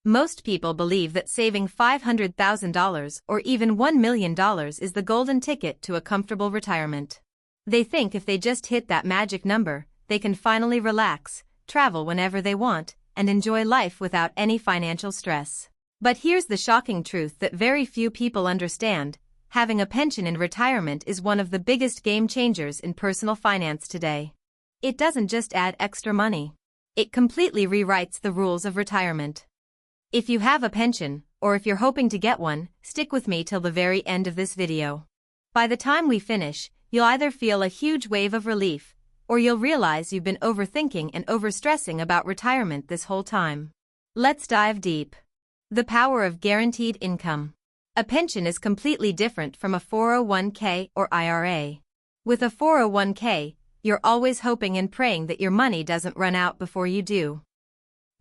Most people believe that saving $500,000 or even $1 million is the golden ticket to a comfortable retirement. They think if they just hit that magic number, they can finally relax, travel whenever they want, and enjoy life without any financial stress. But here's the shocking truth that very few people understand: having a pension in retirement is one of the biggest game changers in personal finance today. It doesn't just add extra money. It completely rewrites the rules of retirement. If you have a pension, or if you're hoping to get one, stick with me till the very end of this video. By the time we finish, you'll either feel a huge wave of relief, or you'll realize you've been overthinking and overstressing about retirement this whole time. Let's dive deep. The power of guaranteed income. A pension is completely different from a 401k or IRA. With a 401k, you're always hoping and praying that your money doesn't run out before you do.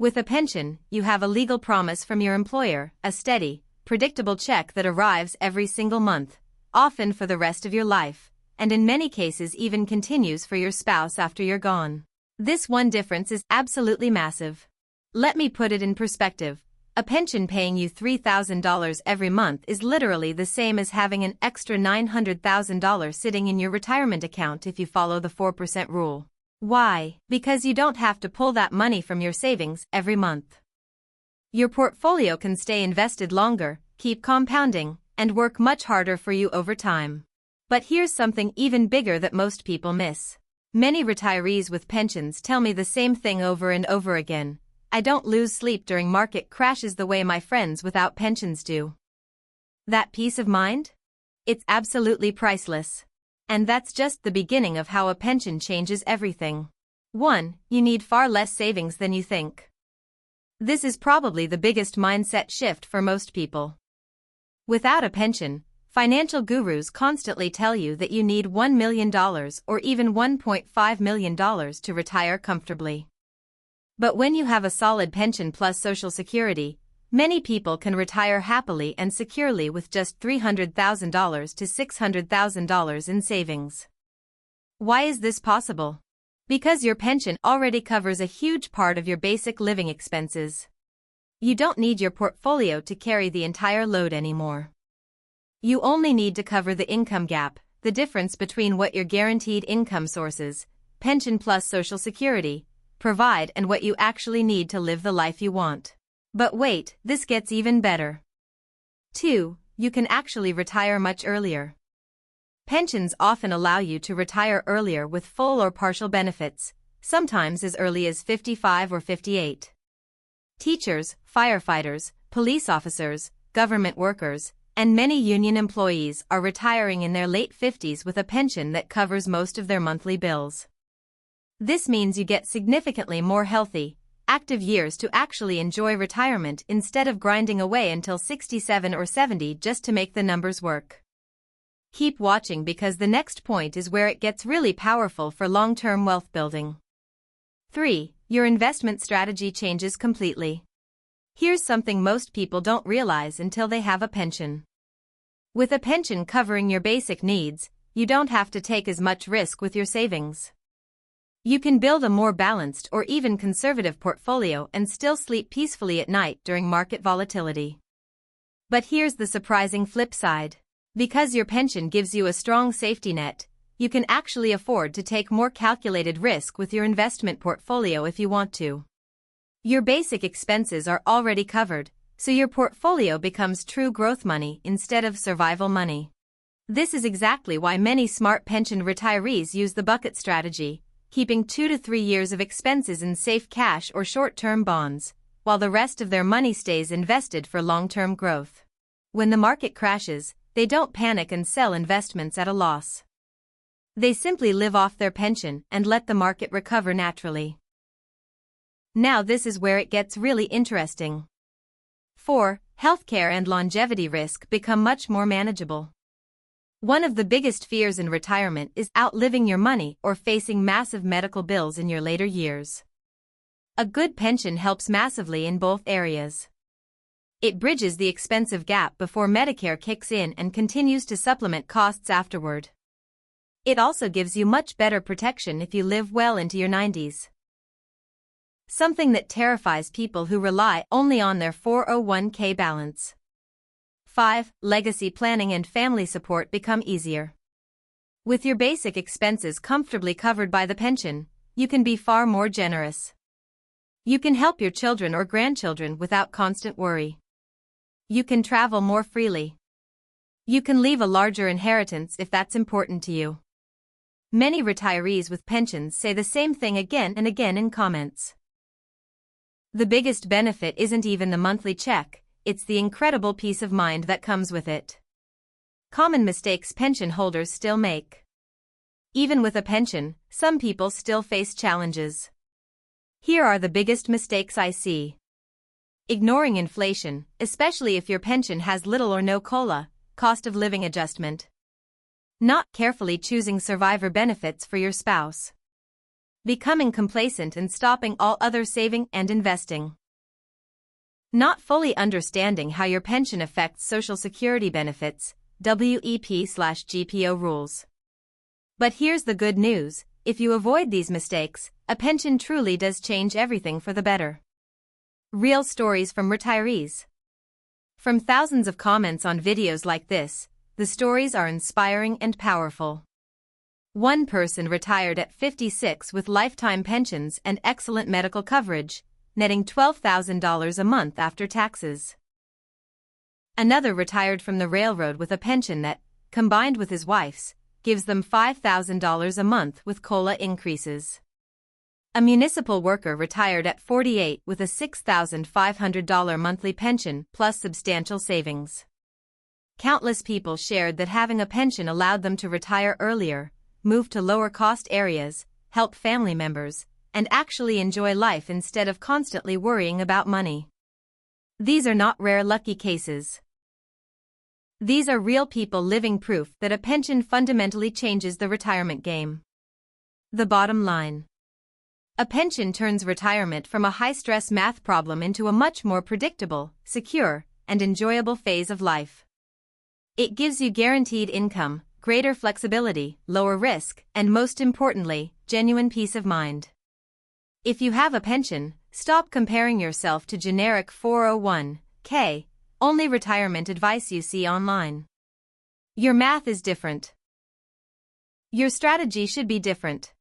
With a pension, you have a legal promise from your employer, a steady, predictable check that arrives every single month, often for the rest of your life, and in many cases even continues for your spouse after you're gone. This one difference is absolutely massive. Let me put it in perspective. A pension paying you $3,000 every month is literally the same as having an extra $900,000 sitting in your retirement account if you follow the 4% rule. Why? Because you don't have to pull that money from your savings every month. Your portfolio can stay invested longer, keep compounding, and work much harder for you over time. But here's something even bigger that most people miss. Many retirees with pensions tell me the same thing over and over again: I don't lose sleep during market crashes the way my friends without pensions do. That peace of mind? It's absolutely priceless. And that's just the beginning of how a pension changes everything. 1. You need far less savings than you think. This is probably the biggest mindset shift for most people. Without a pension, financial gurus constantly tell you that you need $1 million or even $1.5 million to retire comfortably. But when you have a solid pension plus Social Security, many people can retire happily and securely with just $300,000 to $600,000 in savings. Why is this possible? Because your pension already covers a huge part of your basic living expenses. You don't need your portfolio to carry the entire load anymore. You only need to cover the income gap, the difference between what your guaranteed income sources, pension plus Social Security, provide and what you actually need to live the life you want. But wait, this gets even better. 2. You can actually retire much earlier. Pensions often allow you to retire earlier with full or partial benefits, sometimes as early as 55 or 58. Teachers, firefighters, police officers, government workers, and many union employees are retiring in their late 50s with a pension that covers most of their monthly bills. This means you get significantly more healthy, active years to actually enjoy retirement instead of grinding away until 67 or 70 just to make the numbers work. Keep watching because the next point is where it gets really powerful for long-term wealth building. 3. Your investment strategy changes completely. Here's something most people don't realize until they have a pension. With a pension covering your basic needs, you don't have to take as much risk with your savings. You can build a more balanced or even conservative portfolio and still sleep peacefully at night during market volatility. But here's the surprising flip side. Because your pension gives you a strong safety net, you can actually afford to take more calculated risk with your investment portfolio if you want to. Your basic expenses are already covered, so your portfolio becomes true growth money instead of survival money. This is exactly why many smart pension retirees use the bucket strategy, keeping 2 to 3 years of expenses in safe cash or short-term bonds, while the rest of their money stays invested for long-term growth. When the market crashes, they don't panic and sell investments at a loss. They simply live off their pension and let the market recover naturally. Now this is where it gets really interesting. 4. Healthcare and longevity risk become much more manageable. One of the biggest fears in retirement is outliving your money or facing massive medical bills in your later years. A good pension helps massively in both areas. It bridges the expensive gap before Medicare kicks in and continues to supplement costs afterward. It also gives you much better protection if you live well into your 90s. something that terrifies people who rely only on their 401k balance. 5. Legacy planning and family support become easier. With your basic expenses comfortably covered by the pension, you can be far more generous. You can help your children or grandchildren without constant worry. You can travel more freely. You can leave a larger inheritance if that's important to you. Many retirees with pensions say the same thing again and again in comments. The biggest benefit isn't even the monthly check, it's the incredible peace of mind that comes with it. Common mistakes pension holders still make. Even with a pension, some people still face challenges. Here are the biggest mistakes I see. Ignoring inflation, especially if your pension has little or no COLA, cost of living adjustment. Not carefully choosing survivor benefits for your spouse. Becoming complacent and stopping all other saving and investing. Not fully understanding how your pension affects Social Security benefits, WEP/GPO rules. But here's the good news, if you avoid these mistakes, a pension truly does change everything for the better. Real stories from retirees. From thousands of comments on videos like this, the stories are inspiring and powerful. One person retired at 56 with lifetime pensions and excellent medical coverage, netting $12,000 a month after taxes. Another retired from the railroad with a pension that, combined with his wife's, gives them $5,000 a month with COLA increases. A municipal worker retired at 48 with a $6,500 monthly pension plus substantial savings. Countless people shared that having a pension allowed them to retire earlier, move to lower-cost areas, help family members, and actually enjoy life instead of constantly worrying about money. These are not rare lucky cases. These are real people living proof that a pension fundamentally changes the retirement game. The bottom line. A pension turns retirement from a high-stress math problem into a much more predictable, secure, and enjoyable phase of life. It gives you guaranteed income, greater flexibility, lower risk, and most importantly, genuine peace of mind. If you have a pension, stop comparing yourself to generic 401k, only retirement advice you see online. Your math is different. Your strategy should be different.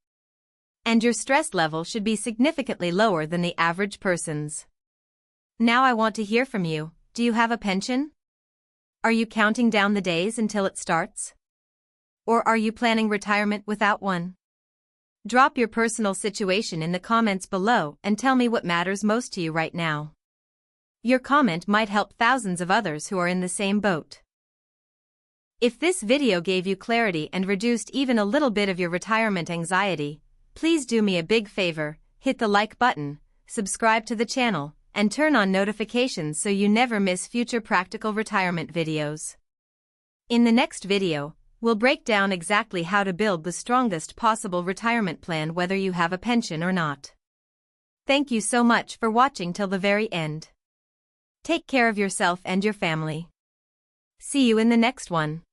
And your stress level should be significantly lower than the average person's. Now I want to hear from you. Do you have a pension? Are you counting down the days until it starts? Or are you planning retirement without one? Drop your personal situation in the comments below and tell me what matters most to you right now. Your comment might help thousands of others who are in the same boat. If this video gave you clarity and reduced even a little bit of your retirement anxiety, please do me a big favor, hit the like button, subscribe to the channel, and turn on notifications so you never miss future practical retirement videos. In the next video, we'll break down exactly how to build the strongest possible retirement plan whether you have a pension or not. Thank you so much for watching till the very end. Take care of yourself and your family. See you in the next one.